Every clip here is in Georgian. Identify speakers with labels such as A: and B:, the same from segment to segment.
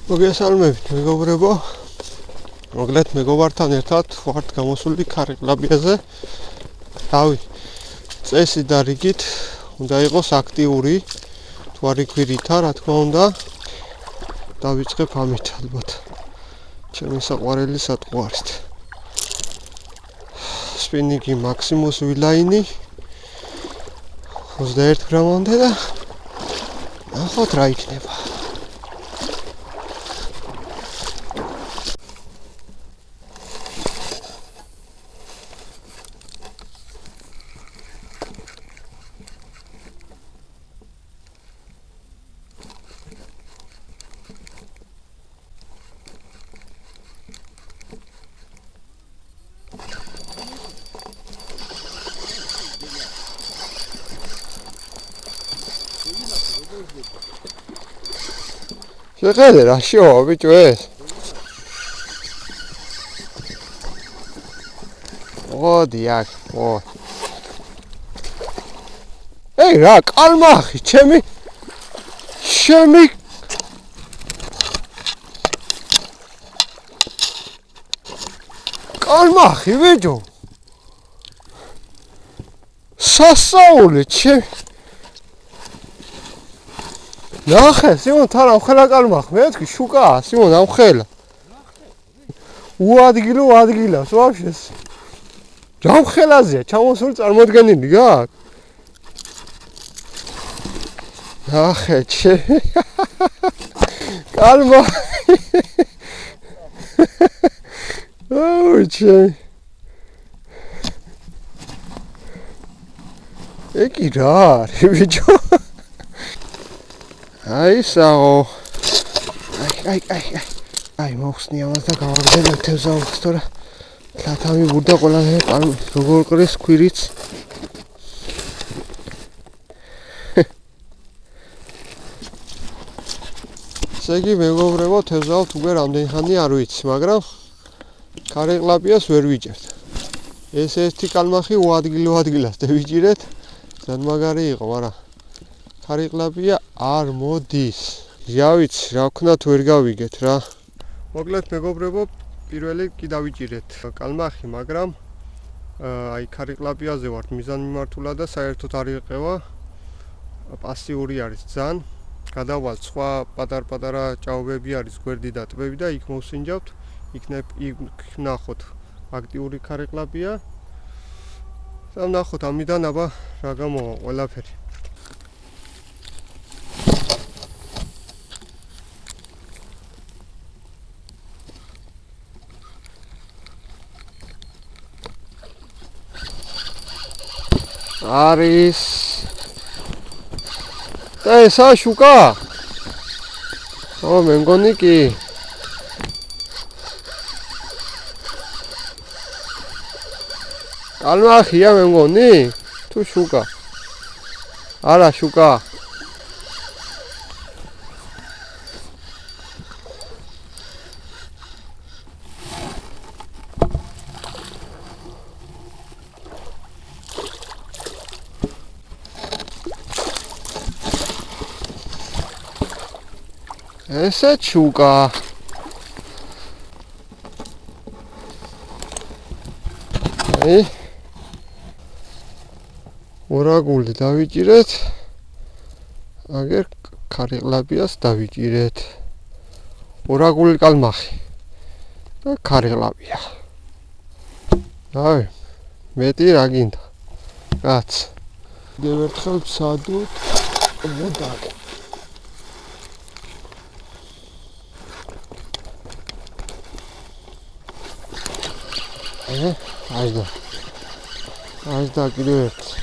A: მოგესალმებით მეგობრებო. მოგლეთ მეგობართან ერთად ვართ გამოსული ქარიყლაბიაზე. თავი წესი და რიგით უნდა იყოს აქტიური, თუ არ იქვირითა, რა თქმა უნდა. დავიწყებ ამით ალბათ. ჩემი საყვარელი სატყუარით. სპინინგი მაქსიმუს ვილაინი 21 გრამამდე და ნახოთ რა იქნება. შეხედე რა შოა ბიჭო ეს. ოდი აქ, ო. ეი რა კალმახი, ჩემი კალმახი ბიჭო. სასაული ჩემი ნახე, სიმონ თარა მხელა კალმახ, მეთქი შუკაა, სიმონ ამხელა. უადგილოს ვაფშეს. ჯამხელაზეა, ჩამოსული წარმოდგენილი გაქვს. ნახე, კალმახი. ოჩე. ეკი რა არის ბიჭო? აი საო. აი მოხსნი ამას და გავაგზავნე თევზაურს თორე ლათამი ბურდა ყველანაირ როგორ ყრის ქვირიც. ესე იგი მეგობრებო, თევზაურს უკვე რამდენი ხანი არ ვიცი, მაგრამ ქარიყლაბიას ვერ ვიჭერთ. ეს ერთი კალმახი უადგილოს დავიჭირეთ. ძალიან მაგარი იყო, მაგრამ ქარიყლაბია არ მოდის. რა ვიცი, რა ვქნათ ვერ გავიგეთ რა. მოკლედ მეგობრებო, პირველი კი დავიჭირეთ კალმახი, მაგრამ აი ქარიყლაბიაზე ვართ მიზანმიმართულად და საერთოდ არ იყევა. პასიური არის ძალიან. გადავალ სხვა პატარ-პატარა ჭაობები არის, გვერდი და ტბები და იქ მოვსინჯავთ. იქ ნახოთ აქტიური ქარიყლაბია. და ნახოთ ამიდან აბა რა გამოვა ყველაფერი. არის და ესა შუკა. ო მე მგონი კი კალმახია მე მგონი თუ შუკა. არა შუკა. ესე შუკა. აი ორაგული დავიჭირეთ. აგერ ქარიყლაბიას დავიჭირეთ. ორაგული კალმახი და ქარიყლაბია. აი მეტი რა გინდა? კაც. დევერთხელ ვსადოთ. მოდა. აი და კიდევ ერთი.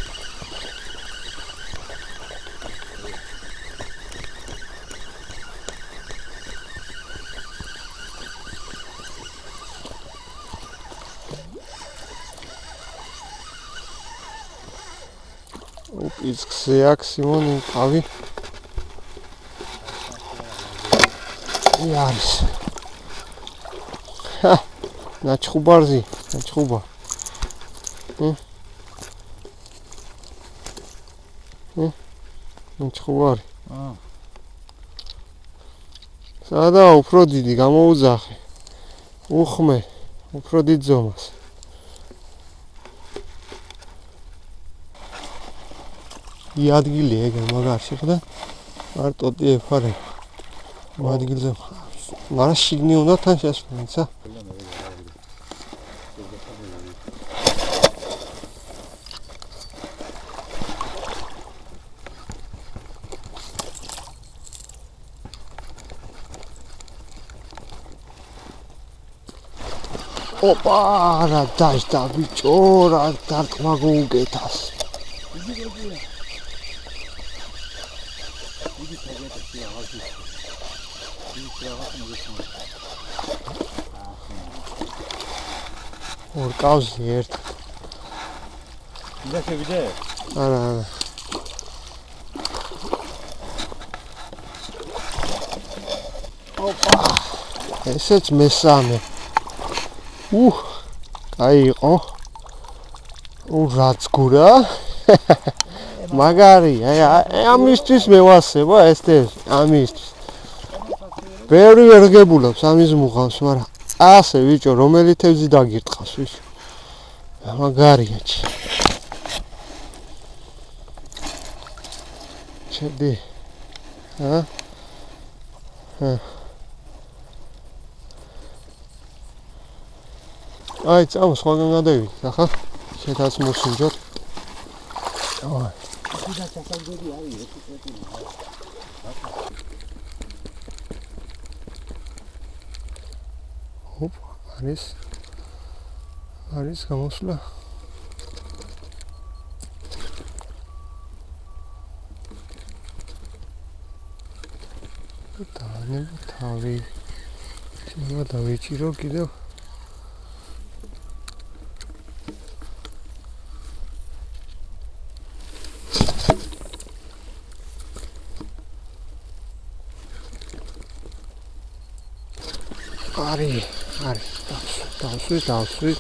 A: ოპიცქზე აქ სიმონი ყავი. არის. ნაჩხუბარზი, ნაჩხუბა. ნაჩხუბარი. სადა უფრო დიდი გამოუძახე. უხმე, უფრო დიდ ზომას. იადგილი ეგ მაგარში ხდა. არ ტოტი ეფარე. ადგილზე. მაგრამ შიგნი უნდა თან შესვლა. Opa, რა დაждდა ბიჭო, რა დარტყმა გუგეთას. ორ კავზი ერთ.
B: გასევიდე?
A: არა. Opa. ესეც მესამე. აი იყო. რაც გურა. მაგარია, ამისთვის მე ვასება ეს ამისთვის. ბევრი ვერ გებულობს ამის მუღავს, მაგრამ ასე ბიჭო, რომელი თევზი დაგირტყავს ვიშ. მაგარია. შედი. აი, წამო სხვაგან გადავიდეთ, ახლა შეთაც მოსინჯოთ. აი.
B: ის ჩაკალგები არის, ეს წეტილი.
A: ოპ, არის გამოსვლა. თავი. შეიძლება დავიჭირო კიდევ. არის. დავსვი.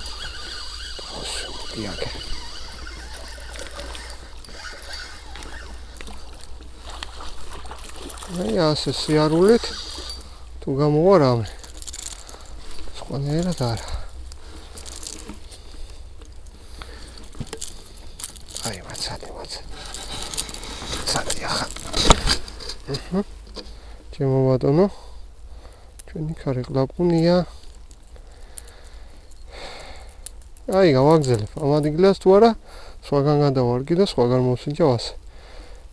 A: დიაგე. აი ასე სიარულით თუ გამოვა რამე. სხვანაირად არა. აი მაცადე. მაცადე ახლა. ჩემო ბატონო. ჩვენი ქარი ყლაპუნია. აი გავაგზელებ ამ ადგილას თუ არა, სხვაგან გადავარგი და სხვაგან მოსინჯავ ასე.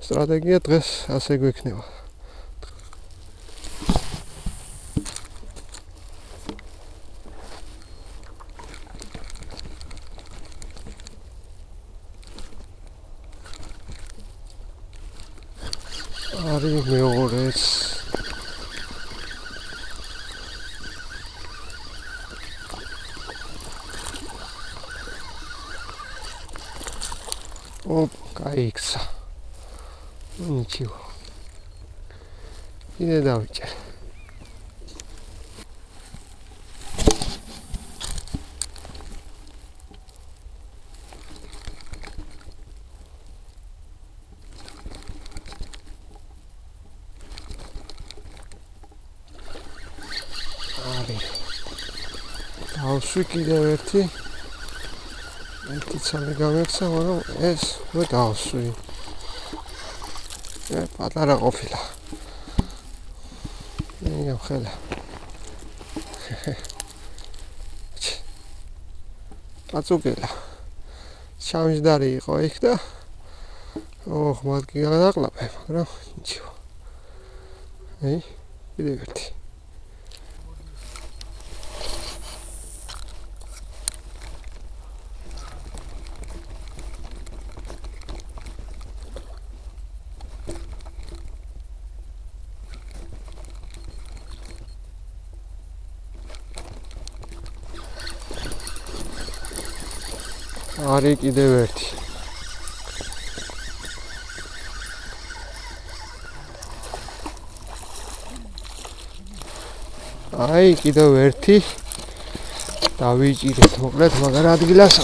A: სტრატეგია დღეს ასე გვექნება. არის მეორეც. Оп, кайкса. Ничего. И не давайте. დავსვი კიდევ ერთი ცალი გამექცა, მაგრამ ეს მე დავსვი. პატარა ყოფილა. ხედა. პაწუკელა. ჩამჯდარი იყო იქ და მათი გადაყლაპე, მაგრამ ნიჩიო. კიდევ ერთი. არის კიდევ ერთი. აი კიდევ ერთი. დავიჭირეთ მოკლედ მაგარ ადგილას.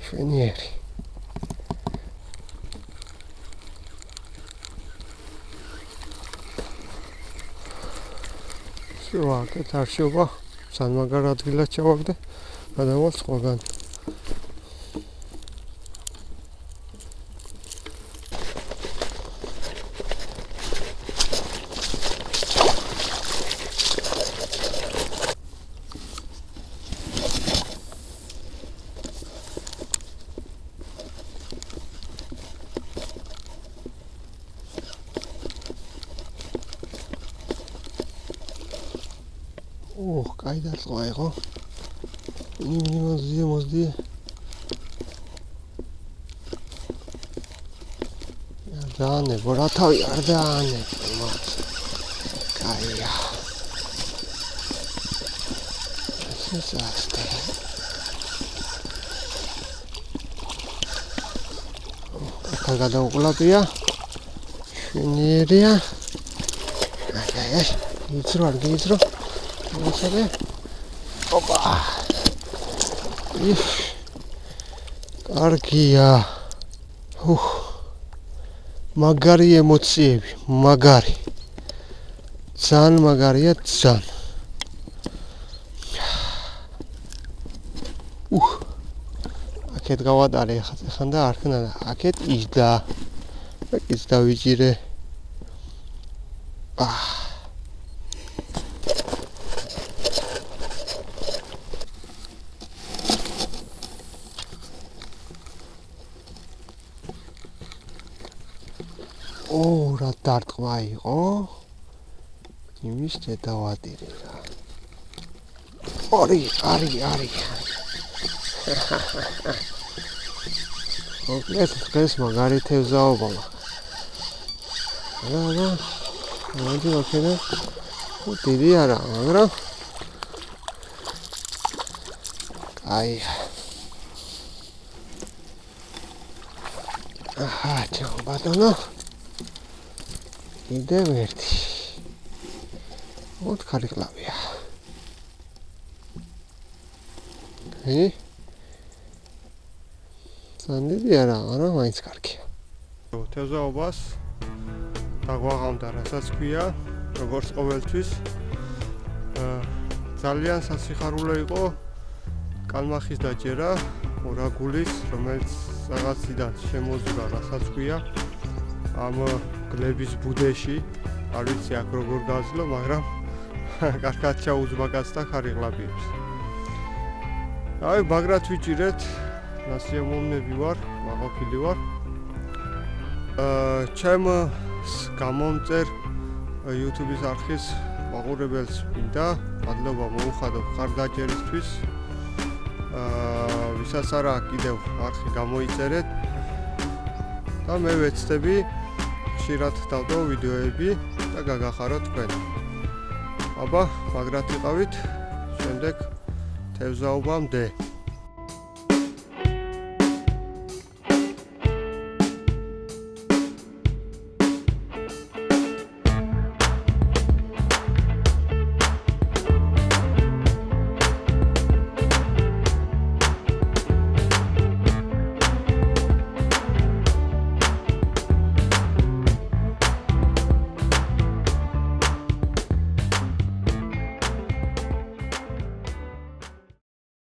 A: შვენიერი. შუა აქეთ არ შეობა სანმაგარ ადგილად ჩავაგდე გადავალ სხვაგან კაი დარტყმა იყო. მოზდი. დაანებო, რა თავი არ დაანებო მათ. კაია. ეს ასტე. ახლა გადაუყლაპია. შვენიერია. აი, იცრო. Მოსალე. ოპა. კარგია. მაგარი ემოციები, მაგარი. ძალიან მაგარია, ძალიან. აქეთ გავატარე ხან და არ ხნა. აქეთ იჯდა. აქეთ დავიჭირე. რა დარტყმა იყო? იმის დედავადირი რა. არი. დღეს მაგარი თევზაობა. რა. მოდი ვაქედა. დიდი არა, მაგრამ აი. ჩაო ბატონო. კიდევ ერთი. ოთხი კლავია. სანდიდი არა, მაინც კარგია. თევზაობას დაგვაღამდა, რასაც ქვია, როგორც ყოველთვის. ძალიან სასიხარულო იყო კალმახის დაჭერა, ორაგულის, რომელიც რაღაციდან შემოზღვა, რასაც ქვია. ამ გლების ბუდეში, არ ვიცი აქ როგორ გაძლო, მაგრამ კარგად ჩაუძვა კაცს და ხარიღლაბიებს. აი, მაგრად ვიჭირეთ, ნასიამოვნები ვარ, მაყოფილი ვარ. ჩემ გამომწერ YouTube-ის არხის მაყურებელს მინდა მადლობა მოუხადო ხარდაჭერისთვის. ვისაც არა კიდევ არხი გამოიწერეთ და მე ვეცდები ხშირად დავდო ვიდეოები და გაგახაროთ თქვენ. აბა, მაგრად იყავით, შემდეგ თევზაობამდე.